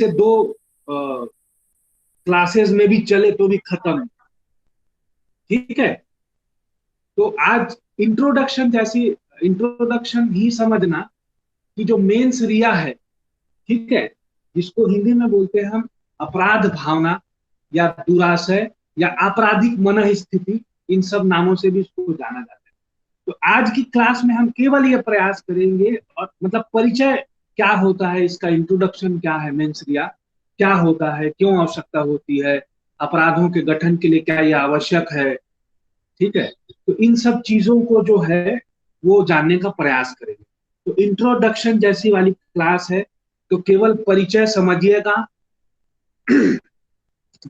से दो क्लासेस में भी चले तो भी खत्म। ठीक है, तो आज इंट्रोडक्शन ही समझना कि जो मेंस रिया है, ठीक है, जिसको हिंदी में बोलते हैं हम अपराध भावना या दुराशय या आपराधिक मन स्थिति, इन सब नामों से भी इसको जाना जाता है। तो आज की क्लास में हम केवल ये प्रयास करेंगे, और मतलब परिचय क्या होता है इसका, इंट्रोडक्शन क्या है, मेंसरिया क्या होता है, क्यों आवश्यकता होती है, अपराधों के गठन के लिए क्या यह आवश्यक है, ठीक है, तो इन सब चीजों को जो है वो जानने का प्रयास करेंगे। तो इंट्रोडक्शन जैसी वाली क्लास है, तो केवल परिचय समझिएगा।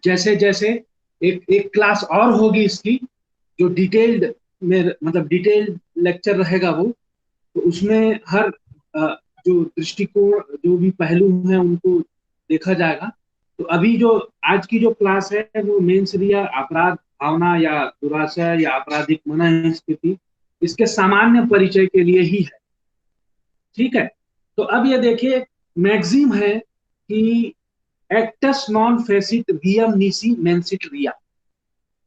जैसे जैसे एक एक क्लास और होगी इसकी, जो डिटेल्ड में, मतलब डिटेल्ड लेक्चर रहेगा वो, तो उसमें हर जो दृष्टिकोण, जो भी पहलू हैं उनको देखा जाएगा। तो अभी जो आज की जो क्लास है वो मेंस रिया, अपराध भावना या दुराशय या आपराधिक मनस्थिति, इसके सामान्य परिचय के लिए ही है। ठीक है, तो अब ये देखिए, मैक्सिम है कि एक्टस नॉन फेसिट रियम निसी मेंसिट रिया।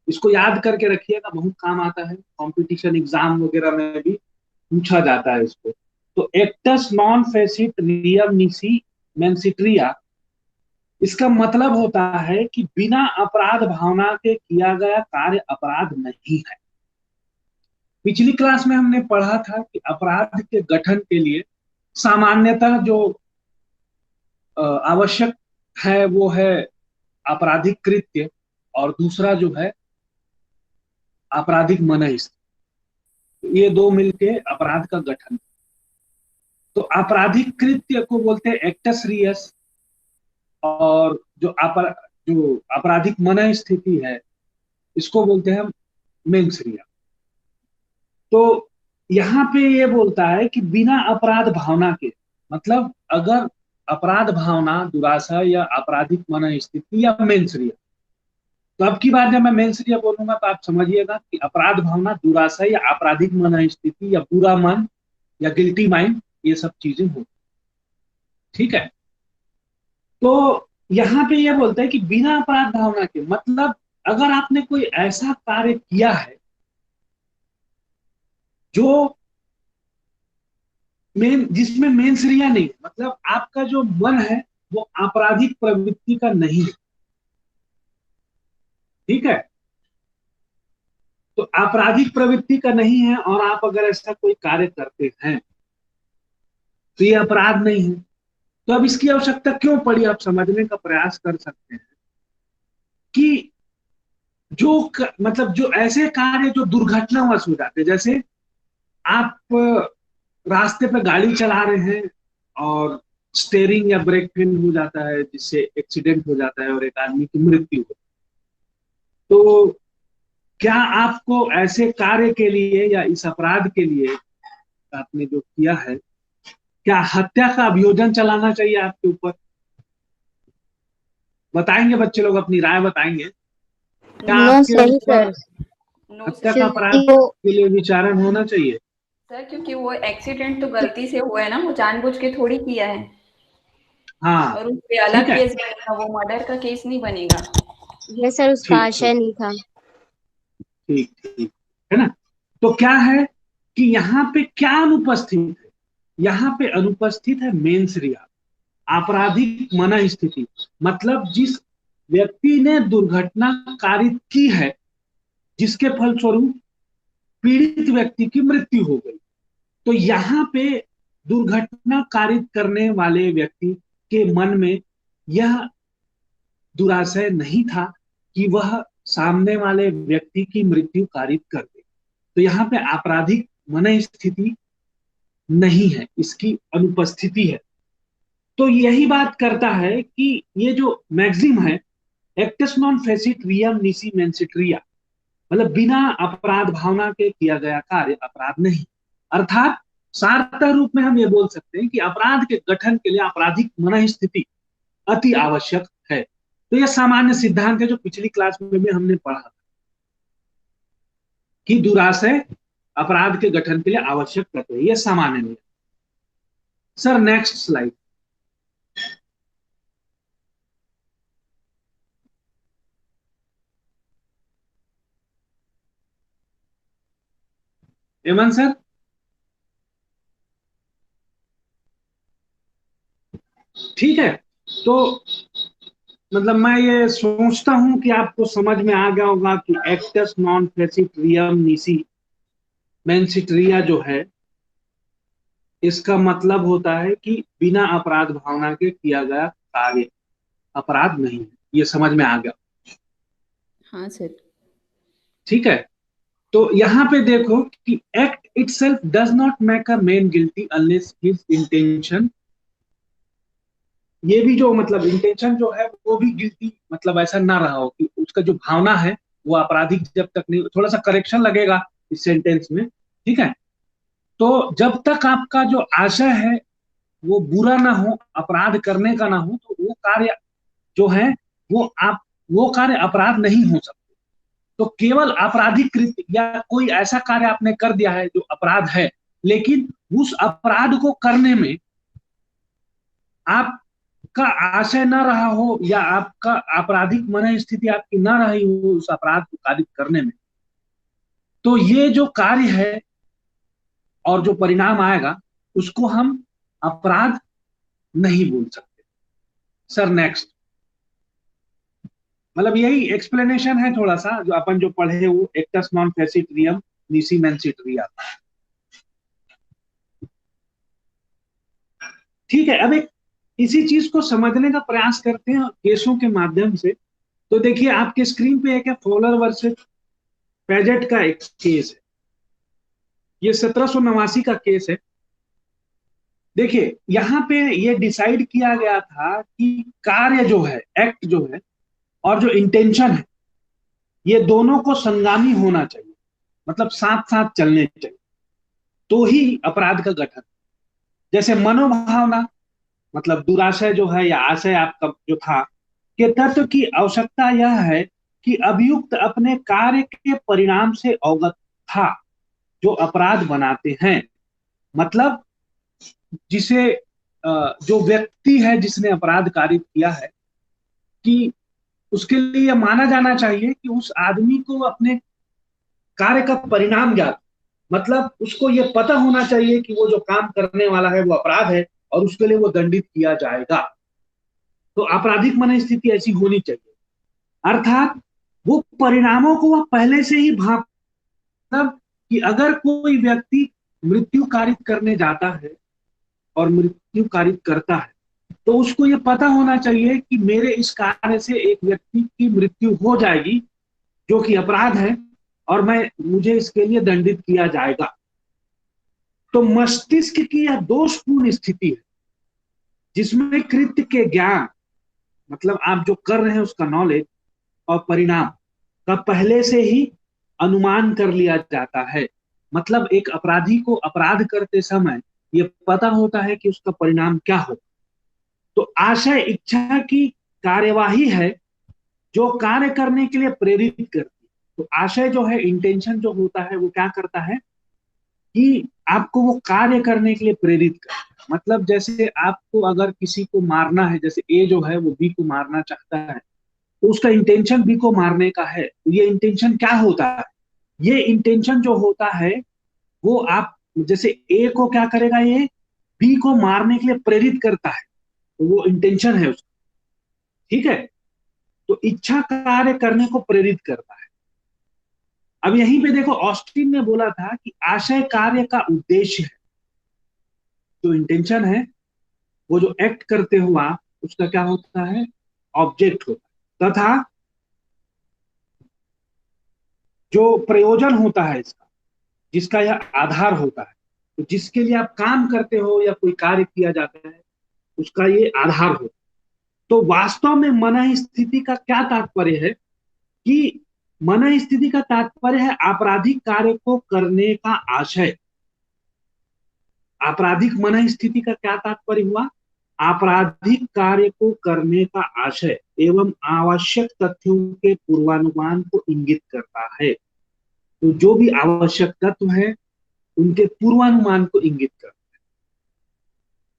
इसको याद करके रखिएगा, बहुत काम आता है, कंपटीशन एग्जाम वगैरह में भी पूछा जाता है इसको। तो एक्टस नॉन फेसिट रियम निसी मेंसिट्रिया, इसका मतलब होता है कि बिना अपराध भावना के किया गया कार्य अपराध नहीं है। पिछली क्लास में हमने पढ़ा था कि अपराध के गठन के लिए सामान्यतः जो आवश्यक है वो है आपराधिक कृत्य, और दूसरा जो है आपराधिक मनस्थिति। ये दो मिलके अपराध का गठन। तो आपराधिक कृत्य को बोलते हैं एक्टस रियस, और जो आपराधिक मनस्थिति है इसको बोलते हैं मेंस रिया। तो यहाँ पे ये बोलता है कि बिना अपराध भावना के, मतलब अगर अपराध भावना, दुराशा या आपराधिक मनस्थिति या मेंस रिया, तो अब की बात जब मैं मेंस रिया बोलूंगा तो आप समझिएगा कि अपराध भावना, दुराशा या आपराधिक मनस्थिति या बुरा मन या गिल्टी माइंड, ये सब चीजें होती। ठीक है, तो यहाँ पे ये बोलता है कि बिना अपराध भावना के, मतलब अगर आपने कोई ऐसा कार्य किया है जो जिसमें मेंसरिया नहीं, मतलब आपका जो मन है वो आपराधिक प्रवृत्ति का नहीं है। ठीक है, तो आपराधिक प्रवृत्ति का नहीं है, और आप अगर ऐसा कोई कार्य करते हैं तो ये अपराध नहीं है। तो अब इसकी आवश्यकता क्यों पड़ी, आप समझने का प्रयास कर सकते हैं कि मतलब जो ऐसे कार्य जो दुर्घटनावश हो जाते हैं, जैसे आप रास्ते पे गाड़ी चला रहे हैं और स्टेयरिंग या ब्रेक फेल हो जाता है, जिससे एक्सीडेंट हो जाता है और एक आदमी की मृत्यु हो। तो क्या आपको ऐसे कार्य के लिए या इस अपराध के लिए आपने जो किया है, क्या हत्या का अभियोजन चलाना चाहिए आपके ऊपर? बताएंगे बच्चे लोग, अपनी राय बताएंगे, क्या नो आपके सही ऊपर सर, हत्या का अपराध क्योंकि वो के लिए विचारण होना चाहिए? सर क्योंकि वो एक्सीडेंट तो गलती से हुआ है ना, वो जानबूझ के थोड़ी किया है, हाँ, और उस पे ठीक अलग है, केस बनेगा, वो मर्डर का केस नहीं बनेगा। ये सर उसका ठीक आशय ठीक नहीं था। ठीक ठीक, है ना? तो क्या है कि यहाँ पे क्या अनुपस्थित है, यहाँ पे अनुपस्थित है मेंस रिया, आपराधिक मन स्थिति, मतलब जिस व्यक्ति ने दुर्घटना कारित की है, जिसके फलस्वरूप पीड़ित व्यक्ति की मृत्यु हो गई। तो यहाँ पे दुर्घटना कारित करने वाले व्यक्ति के मन में यह दुराशय नहीं था कि वह सामने वाले व्यक्ति की मृत्यु कारित कर दे। तो यहाँ पे आपराधिक मन स्थिति नहीं है, इसकी अनुपस्थिति है। तो यही बात करता है कि ये जो मैक्सिम है, एक्टस नॉन फेसिट रियम निसी मेंसिट्रिया, मतलब बिना अपराध भावना के किया गया कार्य अपराध नहीं। अर्थात सार्थक रूप में हम ये बोल सकते हैं कि अपराध के गठन के लिए आपराधिक मनस्थिति अति आवश्यक है। तो यह सामान्य सिद्धांत है जो पिछली क्लास में भी हमने पढ़ा था कि दुराशय अपराध के गठन के लिए आवश्यक तत्व है, यह सामान्य नियम। Sir next slide. एमन सर, ठीक है। तो मतलब मैं ये सोचता हूं कि आपको समझ में आ गया होगा कि एक्टस नॉन फेसिट रियम नीसी मेंसिटरिया जो है, इसका मतलब होता है कि बिना अपराध भावना के किया गया कार्य अपराध नहीं है। ये समझ में आ गया, हाँ सर। ठीक है। तो यहाँ पे देखो कि act itself does not make a man guilty unless his intention, ये भी जो मतलब इंटेंशन जो है वो भी गिल्टी मतलब ऐसा ना रहा हो कि उसका जो भावना है वो आपराधिक जब तक नहीं, थोड़ा सा करेक्शन लगेगा इस सेंटेंस में, ठीक है। तो जब तक आपका जो आशय है वो बुरा ना हो, अपराध करने का ना हो, तो वो कार्य जो है वो आप वो कार्य अपराध नहीं हो सकते। तो केवल आपराधिक कृत्य या कोई ऐसा कार्य आपने कर दिया है जो अपराध है, लेकिन उस अपराध को करने में आपका आशय न रहा हो या आपका आपराधिक मन स्थिति आपकी न रही हो उस अपराध को कारित करने में, तो ये जो कार्य है और जो परिणाम आएगा उसको हम अपराध नहीं बोल सकते। सर नेक्स्ट, मतलब यही एक्सप्लेनेशन है थोड़ा सा जो अपन जो पढ़े वो एक्टस नॉन फेसिट रियम नीसी मेंसिट रिया, ठीक है। अब एक इसी चीज को समझने का प्रयास करते हैं केसों के माध्यम से। तो देखिए आपके स्क्रीन पे एक है फॉलर वर्सेस पेजेट का एक केस है, ये 1789 का केस है। देखिए यहाँ पे ये डिसाइड किया गया था कि कार्य जो है, एक्ट जो है और जो इंटेंशन है, ये दोनों को संगामी होना चाहिए, मतलब साथ साथ चलने चाहिए, तो ही अपराध का गठन। जैसे मनोभावना मतलब दुराशय जो है या आशय आपका जो था कि तत्व की आवश्यकता यह है कि अभियुक्त अपने कार्य के परिणाम से अवगत था जो अपराध बनाते हैं। मतलब जिसे जो व्यक्ति है जिसने अपराध कारित किया है कि उसके लिए यह माना जाना चाहिए कि उस आदमी को अपने कार्य का परिणाम ज्ञात, मतलब उसको यह पता होना चाहिए कि वो जो काम करने वाला है वो अपराध है और उसके लिए वो दंडित किया जाएगा। तो आपराधिक मन स्थिति ऐसी होनी चाहिए, अर्थात वो परिणामों को वह पहले से ही भाप, मतलब कि अगर कोई व्यक्ति मृत्यु कारित करने जाता है और मृत्यु कारित करता है तो उसको ये पता होना चाहिए कि मेरे इस कार्य से एक व्यक्ति की मृत्यु हो जाएगी जो कि अपराध है और मैं मुझे इसके लिए दंडित किया जाएगा। तो मस्तिष्क की यह दोषपूर्ण स्थिति है जिसमें कृत्य के ज्ञान, मतलब आप जो कर रहे हैं उसका नॉलेज और परिणाम का पहले से ही अनुमान कर लिया जाता है। मतलब एक अपराधी को अपराध करते समय ये पता होता है कि उसका परिणाम क्या हो। तो आशय इच्छा की कार्यवाही है जो कार्य करने के लिए प्रेरित करती है। तो आशय जो है, इंटेंशन जो होता है वो क्या करता है कि आपको वो कार्य करने के लिए प्रेरित कर, मतलब जैसे आपको अगर किसी को मारना है, जैसे ए जो है वो बी को मारना चाहता है तो उसका इंटेंशन बी को मारने का है, तो ये इंटेंशन क्या होता है, ये इंटेंशन जो होता है वो आप जैसे ए को क्या करेगा, ये बी को मारने के लिए प्रेरित करता है, तो वो इंटेंशन है उसका, ठीक है। तो इच्छा कार्य करने को प्रेरित करता है। अब यहीं पे देखो ऑस्टिन ने बोला था कि आशय कार्य का उद्देश्य है, जो इंटेंशन है वो जो एक्ट करते हुआ उसका क्या होता है, ऑब्जेक्ट होता है, तथा जो प्रयोजन होता है इसका, जिसका यह आधार होता है, तो जिसके लिए आप काम करते हो या कोई कार्य किया जाता है उसका ये आधार होता है। तो वास्तव में मन स्थिति का क्या तात्पर्य है कि मन स्थिति का तात्पर्य है आपराधिक कार्य को करने का आशय। आपराधिक मन स्थिति का क्या तात्पर्य हुआ, आपराधिक कार्य को करने का आशय एवं आवश्यक तथ्यों के पूर्वानुमान को इंगित करता है। तो जो भी आवश्यक तत्व है उनके पूर्वानुमान को इंगित करता है।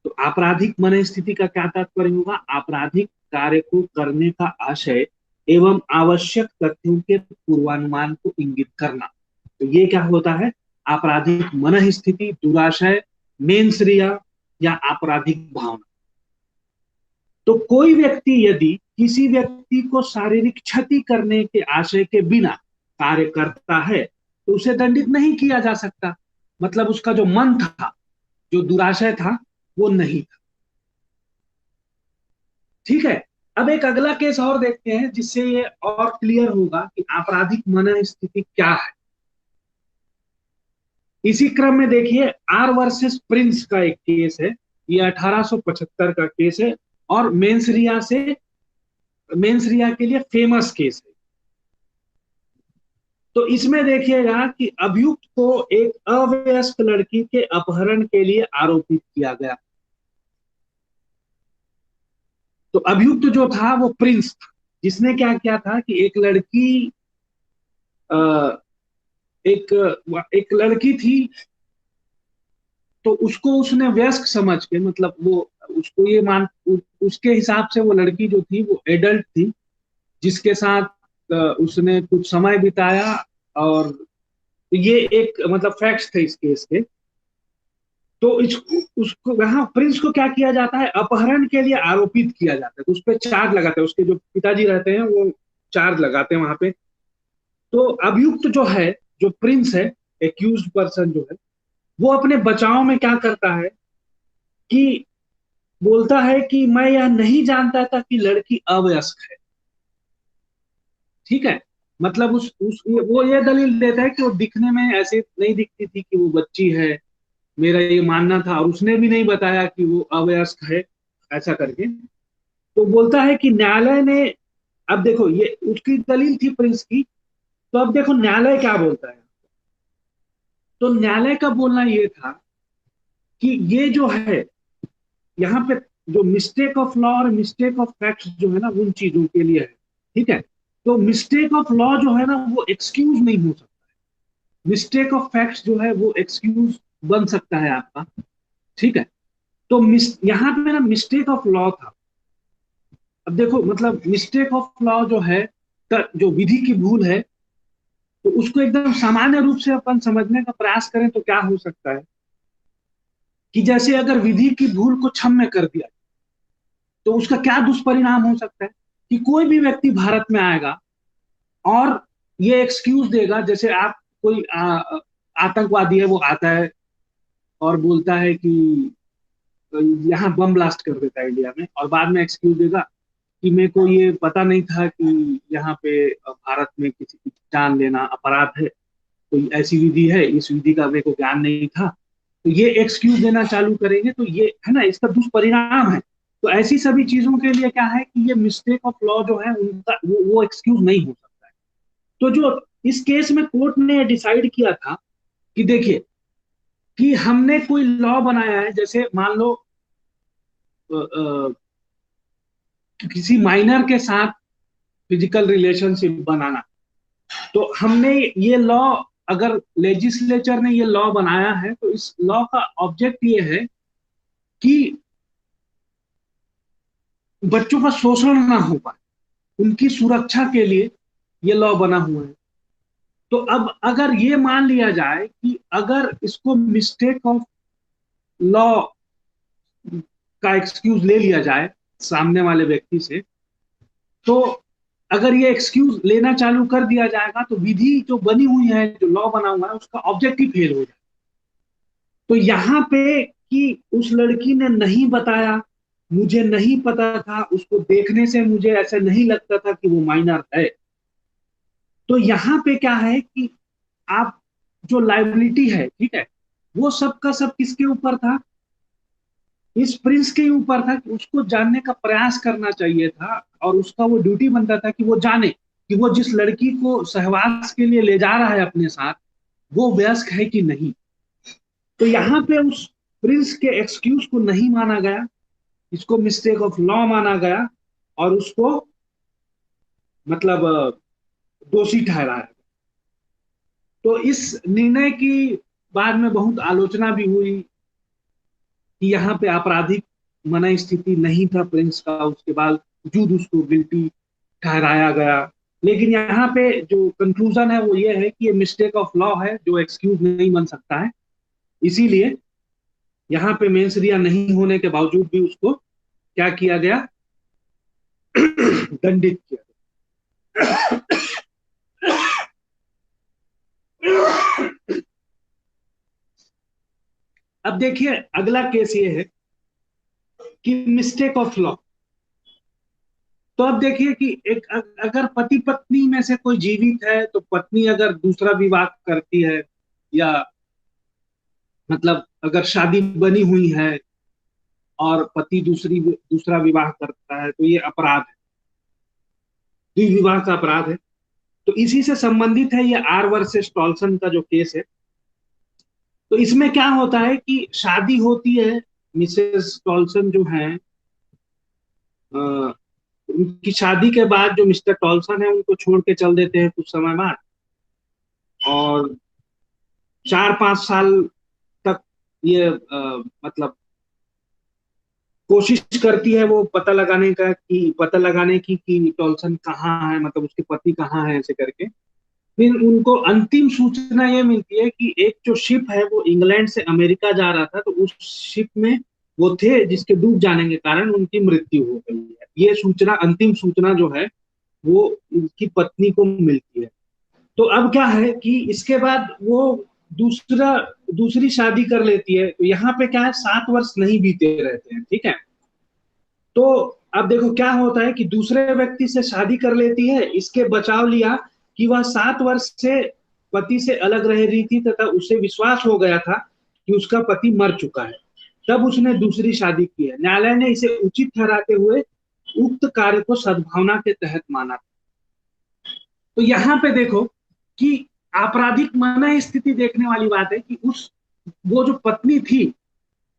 तो आपराधिक मन स्थिति का क्या तात्पर्य होगा, आपराधिक कार्य को करने का आशय एवं आवश्यक तथ्यों के पूर्वानुमान को इंगित करना। तो ये क्या होता है, आपराधिक मन स्थिति, दुराशय, मेंसरिया या आपराधिक भावना। तो कोई व्यक्ति यदि किसी व्यक्ति को शारीरिक क्षति करने के आशय के बिना कार्य करता है तो उसे दंडित नहीं किया जा सकता। मतलब उसका जो मन था, जो दुराशय था, वो नहीं था। ठीक है। अब एक अगला केस और देखते हैं जिससे ये और क्लियर होगा कि आपराधिक मन स्थिति क्या है। इसी क्रम में देखिए, आर वर्सेस प्रिंस का एक केस है। ये 1875 का केस है और मेंसरिया के लिए फेमस केस है। तो इसमें देखिएगा कि अभियुक्त को एक अवयस्क लड़की के अपहरण के लिए आरोपित किया गया। तो अभियुक्त जो था वो प्रिंस था, जिसने क्या किया था कि एक एक लड़की थी, तो उसको उसने वयस्क समझ के, मतलब वो उसको ये मान उसके हिसाब से वो लड़की जो थी वो एडल्ट थी, जिसके साथ उसने कुछ समय बिताया। और ये एक मतलब फैक्ट्स थे इस केस के। तो उसको वहां प्रिंस को क्या किया जाता है, अपहरण के लिए आरोपित किया जाता है। तो उस पर चार्ज लगाते हैं, उसके जो पिताजी रहते हैं वो चार्ज लगाते हैं वहां पे। तो अभियुक्त जो है, जो प्रिंस है, एक्यूज पर्सन जो है, वो अपने बचाव में क्या करता है कि बोलता है कि मैं यह नहीं जानता था कि लड़की अवयस्क है। ठीक है। मतलब वो ये दलील देता है कि वो दिखने में ऐसे नहीं दिखती थी कि वो बच्ची है, मेरा ये मानना था, और उसने भी नहीं बताया कि वो अवयस्क है, ऐसा करके। तो बोलता है कि न्यायालय ने, अब देखो ये उसकी दलील थी प्रिंस की, तो अब देखो न्यायालय क्या बोलता है। तो न्यायालय का बोलना ये था कि ये जो है यहाँ पे जो मिस्टेक ऑफ लॉ और मिस्टेक ऑफ फैक्ट जो है ना, उन चीजों के लिए है। ठीक है। तो मिस्टेक ऑफ लॉ जो है ना वो एक्सक्यूज नहीं हो सकता है, मिस्टेक ऑफ फैक्ट्स जो है वो एक्सक्यूज बन सकता है आपका। ठीक है। तो यहाँ पे ना मिस्टेक ऑफ लॉ था। अब देखो मतलब मिस्टेक ऑफ लॉ जो है, जो विधि की भूल है, तो उसको एकदम सामान्य रूप से अपन समझने का प्रयास करें तो क्या हो सकता है कि जैसे अगर विधि की भूल को क्षम्य कर दिया तो उसका क्या दुष्परिणाम हो सकता है कि कोई भी व्यक्ति भारत में आएगा और ये एक्सक्यूज देगा, जैसे आप कोई आतंकवादी है, वो आता है और बोलता है कि यहाँ बम ब्लास्ट कर देता है इंडिया में, और बाद में एक्सक्यूज देगा कि मेरे को ये पता नहीं था कि यहाँ पे भारत में किसी की जान लेना अपराध है, कोई ऐसी विधि है, इस विधि का मेरे को ज्ञान नहीं था। तो ये एक्सक्यूज देना चालू करेंगे तो ये है ना, इसका दुष्परिणाम है। तो ऐसी सभी चीजों के लिए क्या है कि ये मिस्टेक ऑफ लॉ जो है उनका वो एक्सक्यूज नहीं हो सकता है। तो जो इस केस में कोर्ट ने डिसाइड किया था कि देखिए कि हमने कोई लॉ बनाया है, जैसे मान लो किसी माइनर के साथ फिजिकल रिलेशनशिप बनाना। तो हमने ये लॉ, अगर लेजिस्लेचर ने ये लॉ बनाया है तो इस लॉ का ऑब्जेक्ट ये है कि बच्चों का शोषण ना हो पाए, उनकी सुरक्षा के लिए ये लॉ बना हुआ है। तो अब अगर ये मान लिया जाए कि अगर इसको मिस्टेक ऑफ लॉ का एक्सक्यूज ले लिया जाए सामने वाले व्यक्ति से, तो अगर ये एक्सक्यूज लेना चालू कर दिया जाएगा तो विधि जो बनी हुई है, जो लॉ बना हुआ है, उसका ऑब्जेक्टिव फेल हो जाएगा। तो यहाँ पे कि उस लड़की ने नहीं बताया, मुझे नहीं पता था, उसको देखने से मुझे ऐसा नहीं लगता था कि वो माइनर है। तो यहाँ पे क्या है कि आप जो लाइबिलिटी है, ठीक है, वो सब का सब किसके ऊपर था, इस प्रिंस के ऊपर था कि उसको जानने का प्रयास करना चाहिए था, और उसका वो ड्यूटी बनता था कि वो जाने कि वो जिस लड़की को सहवास के लिए ले जा रहा है अपने साथ, वो वयस्क है कि नहीं। तो यहाँ पे उस प्रिंस के एक्सक्यूज को नहीं माना गया, इसको मिस्टेक ऑफ लॉ माना गया और उसको मतलब दोषी ठहराया। तो इस निर्णय की बाद में बहुत आलोचना भी हुई कि यहाँ पे आपराधिक मन स्थिति नहीं था प्रिंस का, उसके बाद वजूद उसको गिल्टी ठहराया गया। लेकिन यहाँ पे जो कंक्लूजन है वो ये है कि ये मिस्टेक ऑफ लॉ है जो एक्सक्यूज नहीं बन सकता है। इसीलिए यहाँ पे मेंस रिया नहीं होने के बावजूद भी उसको क्या किया गया, दंडित किया गया। अब देखिए अगला केस ये है कि मिस्टेक ऑफ लॉ। तो अब देखिए कि एक अगर पति पत्नी में से कोई जीवित है तो पत्नी अगर दूसरा विवाह करती है, या मतलब अगर शादी बनी हुई है और पति दूसरा विवाह करता है तो ये अपराध है, द्विविवाह का अपराध है। तो इसी से संबंधित है ये आर वर्सेस टॉल्सन का जो केस है। तो इसमें क्या होता है कि शादी होती है, मिसेस टॉल्सन जो है, उनकी शादी के बाद जो मिस्टर टॉल्सन है उनको छोड़ के चल देते हैं कुछ समय बाद, और 4-5 साल तक ये मतलब कोशिश करती है वो पता लगाने की कि टॉल्सन कहाँ है, मतलब उसके पति कहाँ है, ऐसे करके। फिर उनको अंतिम सूचना ये मिलती है कि एक जो शिप है वो इंग्लैंड से अमेरिका जा रहा था, तो उस शिप में वो थे जिसके डूब जाने के कारण उनकी मृत्यु हो गई है। ये सूचना, अंतिम सूचना जो है वो उनकी पत्नी को मिलती है। तो अब क्या है कि इसके बाद वो दूसरी शादी कर लेती है। तो यहाँ पे क्या है, 7 वर्ष नहीं बीते रहते हैं, ठीक है। तो अब देखो क्या होता है कि दूसरे व्यक्ति से शादी कर लेती है, इसके बचाव लिया कि वह 7 वर्ष से पति से अलग रह रही थी तथा उसे विश्वास हो गया था कि उसका पति मर चुका है, तब उसने दूसरी शादी की है। न्यायालय ने इसे उचित ठहराते हुए उक्त कार्य को सद्भावना के तहत माना। तो यहाँ पे देखो कि आपराधिक मना स्थिति देखने वाली बात है कि वो जो पत्नी थी,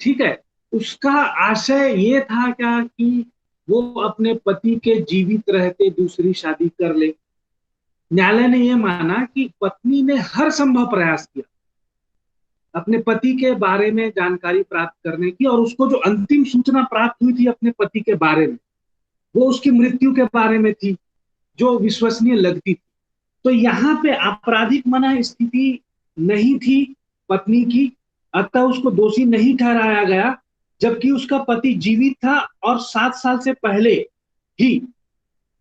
ठीक है, उसका आशय ये था क्या कि वो अपने पति के जीवित रहते दूसरी शादी कर ले। न्यायालय ने यह माना कि पत्नी ने हर संभव प्रयास किया अपने पति के बारे में जानकारी प्राप्त करने की, और उसको जो अंतिम सूचना प्राप्त हुई थी अपने पति के बारे में वो उसकी मृत्यु के बारे में थी, जो विश्वसनीय लगती थी। तो यहाँ पे आपराधिक मना स्थिति नहीं थी पत्नी की, अतः उसको दोषी नहीं ठहराया गया, जबकि उसका पति जीवित था और 7 साल से पहले ही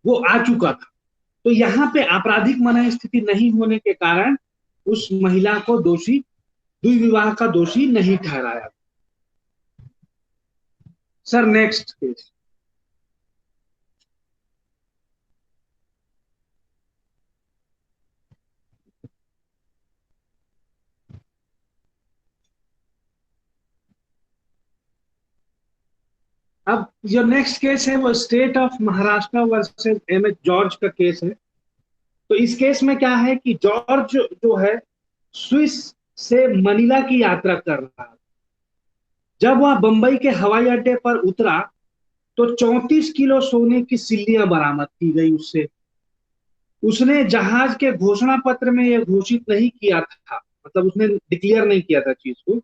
वो आ चुका था। तो यहाँ पे आपराधिक मना स्थिति नहीं होने के कारण उस महिला को द्विविवाह का दोषी नहीं ठहराया। Sir next case. अब जो नेक्स्ट केस है वो state of Maharashtra versus M H George का केस है। तो इस केस में क्या है कि जॉर्ज जो है स्विस से मनीला की यात्रा कर रहा है। जब वह बंबई के हवाई अड्डे पर उतरा तो 34 किलो सोने की सिल्लियां बरामद की गई उससे। उसने जहाज के घोषणा पत्र में यह घोषित नहीं किया था, मतलब उसने डिक्लेयर नहीं किया था चीज को।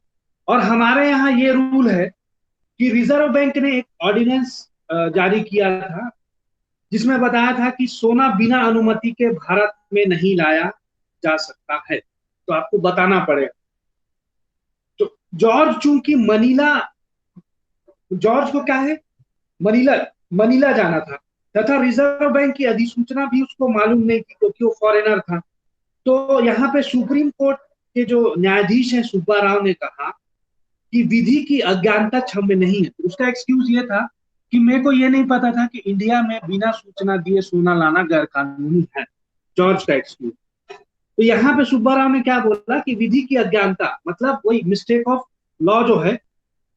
और हमारे यहाँ ये रूल है कि रिजर्व बैंक ने एक ऑर्डिनेंस जारी किया था जिसमें बताया था कि सोना बिना अनुमति के भारत में नहीं लाया जा सकता है, तो आपको बताना पड़ेगा। तो जॉर्ज को क्या है, मनीला मनीला जाना था, तथा रिजर्व बैंक की अधिसूचना भी उसको मालूम नहीं थी क्योंकि वो फॉरेनर था। तो यहाँ पे सुप्रीम कोर्ट के जो न्यायाधीश है सुब्बा राव ने कहा कि विधि की अज्ञानता क्षम्य नहीं है। तो उसका एक्सक्यूज ये था कि मेरे को ये नहीं पता था कि इंडिया में बिना सूचना दिए सोना लाना गैर कानूनी है, जॉर्ज का एक्सक्यूज। तो यहाँ पे सुब्बा राव ने क्या बोला कि विधि की अज्ञानता मतलब वही मिस्टेक ऑफ लॉ जो है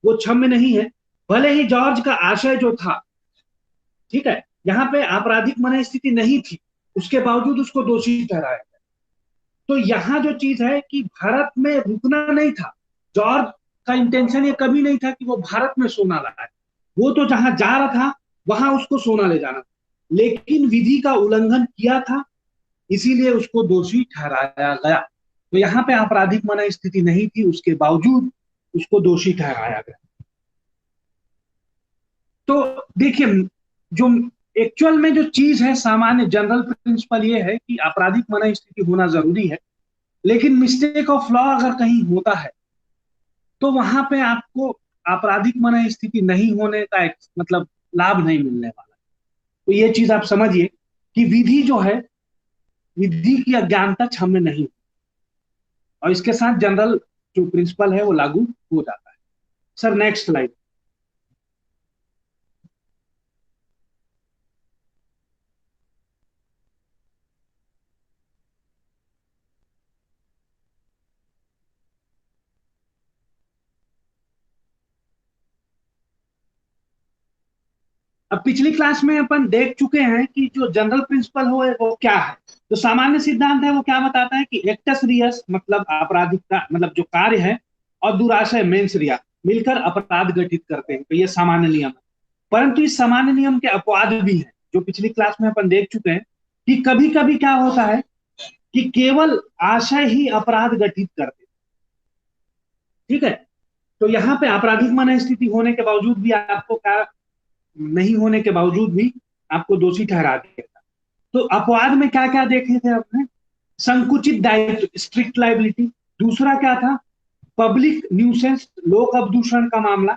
वो क्षम्य नहीं है, भले ही जॉर्ज का आशय जो था, ठीक है, यहाँ पे आपराधिक मना स्थिति नहीं थी, उसके बावजूद उसको दोषी ठहराया गया। तो यहाँ जो चीज है कि भारत में रुकना नहीं था, जॉर्ज का इंटेंशन ये कभी नहीं था कि वो भारत में सोना लाए, वो तो जहां जा रहा था वहां उसको सोना ले जाना था, लेकिन विधि का उल्लंघन किया था, इसीलिए उसको दोषी ठहराया गया। तो यहाँ पे आपराधिक मना स्थिति नहीं थी, उसके बावजूद उसको दोषी ठहराया गया। तो देखिए जो एक्चुअल में जो चीज है, सामान्य जनरल प्रिंसिपल ये है कि आपराधिक मन स्थिति होना जरूरी है, लेकिन मिस्टेक ऑफ लॉ अगर कहीं होता है तो वहां पे आपको आपराधिक मन स्थिति नहीं होने का मतलब लाभ नहीं मिलने वाला। तो ये चीज आप समझिए कि विधि जो है, विधि की अज्ञानता क्षम्य नहीं, और इसके साथ जनरल जो प्रिंसिपल है वो लागू हो जाता है। Sir next slide. अब पिछली क्लास में अपन देख चुके हैं कि जो जनरल प्रिंसिपल हो वो क्या है। तो सामान्य सिद्धांत है वो क्या बताता है कि एक्टस रियस मतलब आपराधिक का मतलब जो कार्य है, और दुराशय मेंस रिया मिलकर अपराध गठित करते हैं। तो ये सामान्य नियम है। परंतु इस सामान्य नियम के अपवाद भी हैं, जो पिछली क्लास में अपन देख चुके हैं कि कभी कभी क्या होता है कि केवल आशय ही अपराध गठित करते। ठीक है, तो यहाँ पे आपराधिक मन स्थिति होने के बावजूद भी आपको क्या, नहीं होने के बावजूद भी आपको दोषी ठहरा दिया। तो अपवाद में क्या क्या देखे थे आपने? संकुचित दायित्व स्ट्रिक्ट लाइबिलिटी, दूसरा क्या था? पब्लिक न्यूसेंस लोक अवदूषण का मामला,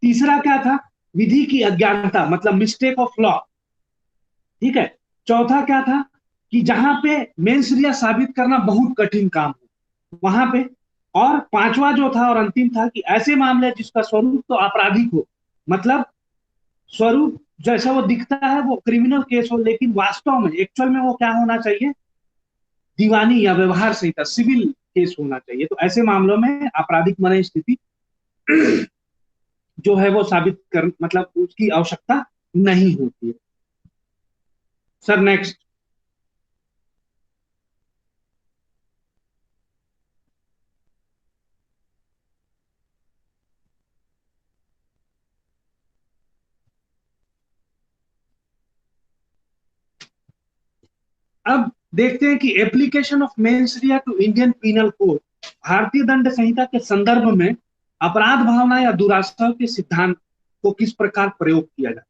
तीसरा क्या था? विधि की अज्ञानता मतलब मिस्टेक ऑफ लॉ। ठीक है, चौथा क्या था? कि जहां पे मेंस रिया साबित करना बहुत कठिन काम हो वहां पे, और पांचवा जो था और अंतिम था कि ऐसे मामले जिसका स्वरूप तो आपराधिक हो, मतलब स्वरूप जैसा वो दिखता है वो क्रिमिनल केस हो, लेकिन वास्तव में एक्चुअल में वो क्या होना चाहिए? दीवानी या व्यवहार संहिता सिविल केस होना चाहिए। तो ऐसे मामलों में आपराधिक मन स्थिति जो है वो साबित कर मतलब उसकी आवश्यकता नहीं होती है। Sir next. अब देखते हैं कि application of mens rea to Indian penal code, भारतीय दंड संहिता के संदर्भ में अपराध भावना या दुराचार के सिद्धांत को किस प्रकार प्रयोग किया जाए।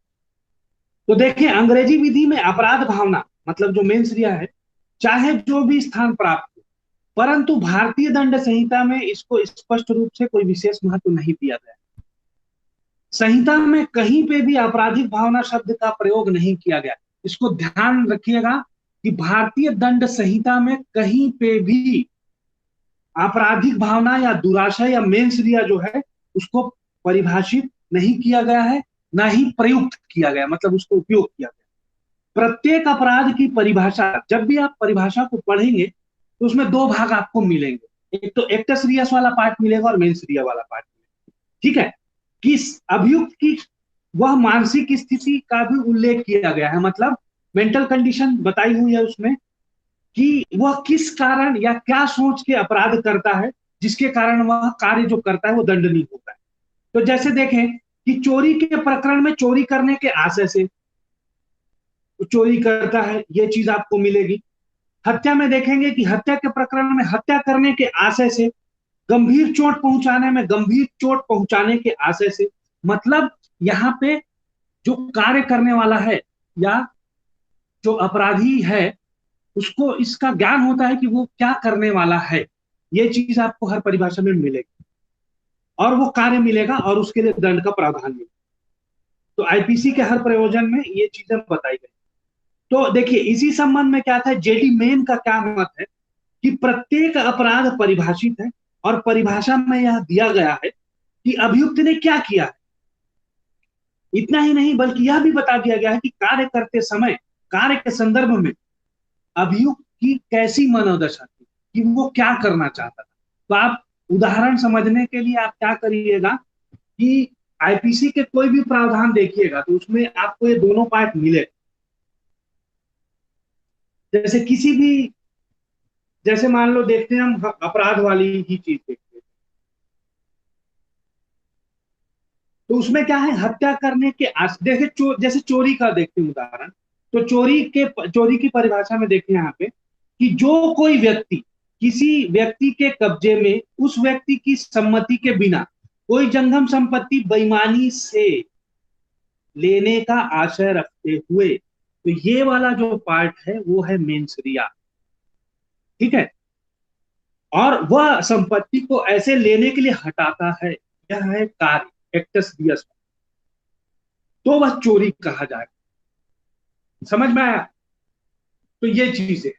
तो देखिए, अंग्रेजी विधि में अपराध भावना मतलब जो मेंस रिया है चाहे जो भी स्थान प्राप्त हो, परंतु भारतीय दंड संहिता में इसको स्पष्ट रूप से कोई विशेष महत्व नहीं दिया गया। संहिता में कहीं पे भी आपराधिक भावना शब्द का प्रयोग नहीं किया गया। इसको ध्यान रखिएगा कि भारतीय दंड संहिता में कहीं पे भी आपराधिक भावना या दुराशय या मेंस रिया जो है उसको परिभाषित नहीं किया गया है, ना ही प्रयुक्त किया गया, मतलब उसको उपयोग किया गया। प्रत्येक अपराध की परिभाषा, जब भी आप परिभाषा को पढ़ेंगे तो उसमें दो भाग आपको मिलेंगे, एक तो एक्टस रियस वाला पार्ट मिलेगा और मेंस रिया वाला पार्ट मिलेगा। ठीक है, किस अभियुक्त की वह मानसिक स्थिति का भी उल्लेख किया गया है, मतलब मेंटल कंडीशन बताई हुई है उसमें कि वह किस कारण या क्या सोच के अपराध करता है जिसके कारण वह कार्य जो करता है वो दंडनीय होता है। तो जैसे देखें कि चोरी के प्रकरण में चोरी करने के आशय से चोरी करता है, ये चीज आपको मिलेगी। हत्या में देखेंगे कि हत्या के प्रकरण में हत्या करने के आशय से, गंभीर चोट पहुंचाने में गंभीर चोट पहुंचाने के आशय से, मतलब यहाँ पे जो कार्य करने वाला है या जो अपराधी है उसको इसका ज्ञान होता है कि वो क्या करने वाला है। ये चीज आपको हर परिभाषा में मिलेगी और वो कार्य मिलेगा और उसके लिए दंड का प्रावधान मिलेगा। तो आईपीसी के हर प्रयोजन में ये चीजें बताई गई। तो देखिए, इसी संबंध में क्या था, जेडी मेन का क्या मत है कि प्रत्येक अपराध परिभाषित है और परिभाषा में यह दिया गया है कि अभियुक्त ने क्या किया है। इतना ही नहीं बल्कि यह भी बता दिया गया है कि कार्य करते समय कार्य के संदर्भ में अभियुक्त की कैसी मनोदशा थी, कि वो क्या करना चाहता था। तो आप उदाहरण समझने के लिए आप क्या करिएगा कि आईपीसी के कोई भी प्रावधान देखिएगा तो उसमें आपको ये दोनों पार्ट मिले। जैसे किसी भी, जैसे मान लो देखते हैं हम अपराध वाली ही चीज देखते हैं, तो उसमें क्या है, हत्या करने के देखे जैसे चोरी का देखते हैं उदाहरण, तो चोरी की परिभाषा में देखें यहाँ पे कि जो कोई व्यक्ति किसी व्यक्ति के कब्जे में उस व्यक्ति की सम्मति के बिना कोई जंगम संपत्ति बेईमानी से लेने का आशय रखते हुए। तो ये वाला जो पार्ट है वो है मेंस रिया, ठीक है। और वह संपत्ति को ऐसे लेने के लिए हटाता है, यह है कार्य, एक्टस रियस। तो वह चोरी कहा जाएगा। समझ में आया? तो ये चीज है।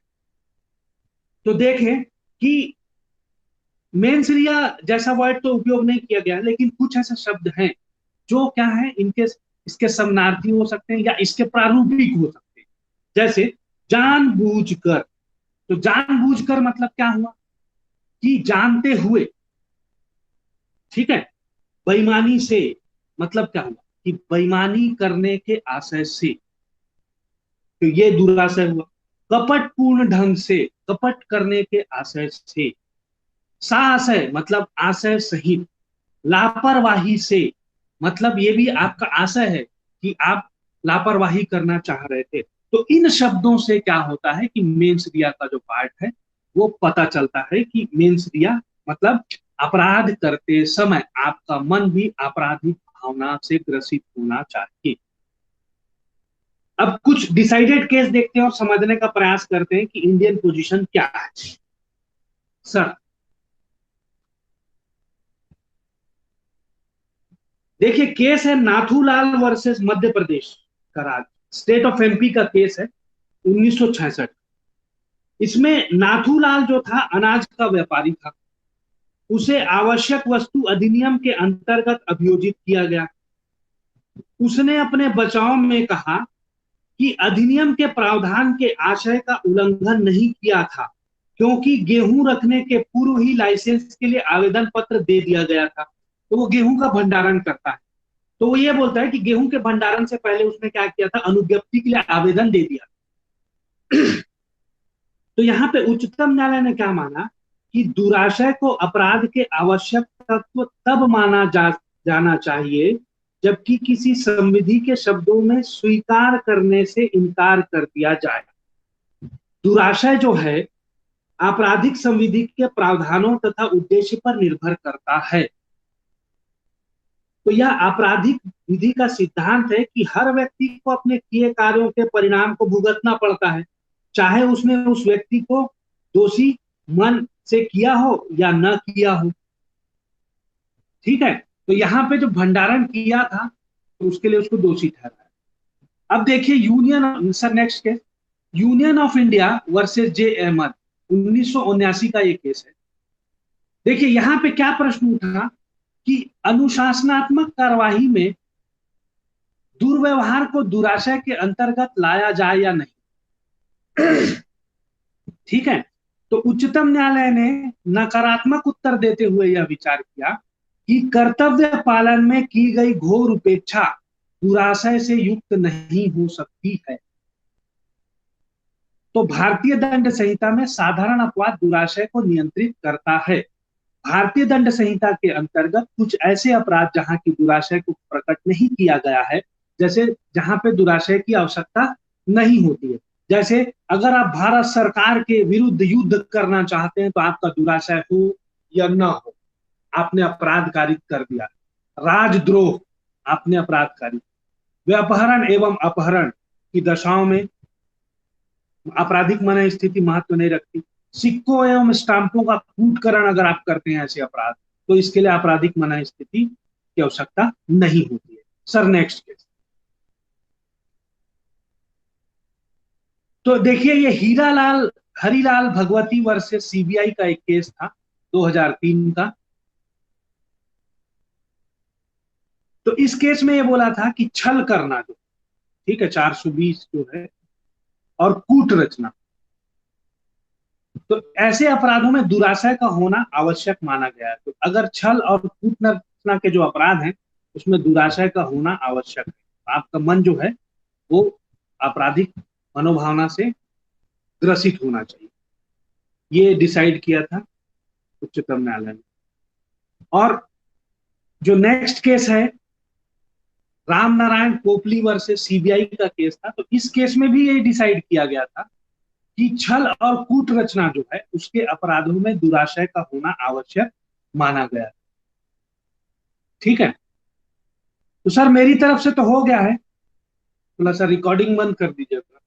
तो देखें कि मेंसरिया जैसा वर्ड तो उपयोग नहीं किया गया, लेकिन कुछ ऐसे शब्द हैं जो क्या है, इनके इसके समानार्थी हो सकते हैं या इसके प्रारूपिक हो सकते हैं। जैसे जानबूझकर। तो जानबूझकर मतलब क्या हुआ कि जानते हुए, ठीक है। बेईमानी से मतलब क्या हुआ कि बेईमानी करने के आशय से, तो ये दुराशय हुआ। कपटपूर्ण ढंग से, कपट करने के आशय से। साशय मतलब आशय सहित। लापरवाही से मतलब ये भी आपका आशय है कि आप लापरवाही करना चाह रहे थे। तो इन शब्दों से क्या होता है कि मेंस रिया का जो पार्ट है वो पता चलता है कि मेंस रिया मतलब अपराध करते समय आपका मन भी आपराधिक भावना से ग्रसित होना चाहिए। अब कुछ डिसाइडेड केस देखते हैं और समझने का प्रयास करते हैं कि इंडियन पोजीशन क्या है। सर देखिए, केस है नाथूलाल वर्सेस मध्य प्रदेश का राज्य, स्टेट ऑफ एमपी का केस है 1966। इसमें नाथूलाल जो था अनाज का व्यापारी था, उसे आवश्यक वस्तु अधिनियम के अंतर्गत अभियोजित किया गया। उसने अपने बचाव में कहा कि अधिनियम के प्रावधान के आशय का उल्लंघन नहीं किया था, क्योंकि गेहूं रखने के पूर्व ही लाइसेंस के लिए आवेदन पत्र दे दिया गया था। तो वो गेहूं का भंडारण करता है, तो वो ये बोलता है कि गेहूं के भंडारण से पहले उसने क्या किया था, अनुज्ञप्ति के लिए आवेदन दे दिया। तो यहाँ पे उच्चतम न्यायालय ने क्या माना कि दुराशय को अपराध के आवश्यक तत्व तब माना जाना चाहिए जबकि किसी संविधि के शब्दों में स्वीकार करने से इनकार कर दिया जाए। दुराशय जो है आपराधिक संविधि के प्रावधानों तथा उद्देश्य पर निर्भर करता है। तो यह आपराधिक विधि का सिद्धांत है कि हर व्यक्ति को अपने किए कार्यों के परिणाम को भुगतना पड़ता है, चाहे उसने उस व्यक्ति को दोषी मन से किया हो या न किया हो। ठीक है। तो यहाँ पे जो भंडारण किया था तो उसके लिए उसको दोषी ठहराया। अब देखिए union, sir next case, union of India versus J Ahmad 1979 का ये केस है। देखिए यहाँ पे क्या प्रश्न उठा कि अनुशासनात्मक कार्यवाही में दुर्व्यवहार को दुराशय के अंतर्गत लाया जाए या नहीं। ठीक है। तो उच्चतम न्यायालय ने नकारात्मक उत्तर देते हुए यह विचार किया कि कर्तव्य पालन में की गई घोर उपेक्षा दुराशय से युक्त नहीं हो सकती है। तो भारतीय दंड संहिता में साधारण अपवाद दुराशय को नियंत्रित करता है। भारतीय दंड संहिता के अंतर्गत कुछ ऐसे अपराध जहां की दुराशय को प्रकट नहीं किया गया है, जैसे जहां पे दुराशय की आवश्यकता नहीं होती है। जैसे अगर आप भारत सरकार के विरुद्ध युद्ध करना चाहते हैं तो आपका दुराशय हो या ना हो, आपने अपराध कारित कर दिया। राजद्रोह, आपने अपराध कारित। व्यापहरण एवं अपहरण की दशाओं में आपराधिक मना स्थिति महत्व नहीं रखती। सिक्कों एवं स्टाम्पों का कूटकरण अगर आप करते हैं ऐसे अपराध, तो इसके लिए आपराधिक मना स्थिति की आवश्यकता नहीं होती है। Sir next case. तो देखिए ये हीरालाल हरिलाल भगवती वर्सेस सीबीआई का एक केस था 2003 का। तो इस केस में ये बोला था कि छल करना जो, ठीक है, 420 जो है, और कूट रचना, तो ऐसे अपराधों में दुराशय का होना आवश्यक माना गया है। तो अगर छल और कूट रचना के जो अपराध हैं उसमें दुराशय का होना आवश्यक है। आपका मन जो है वो आपराधिक मनोभावना से ग्रसित होना चाहिए, ये डिसाइड किया था उच्चतम न्यायालय ने। और जो नेक्स्ट केस है राम नारायण कोपली वर्सेस सीबीआई का केस था। तो इस केस में भी ये डिसाइड किया गया था कि छल और कूट रचना जो है उसके अपराधों में दुराशय का होना आवश्यक माना गया। ठीक है। तो सर मेरी तरफ से तो हो गया है। बोला सर रिकॉर्डिंग बंद कर दीजिएगा।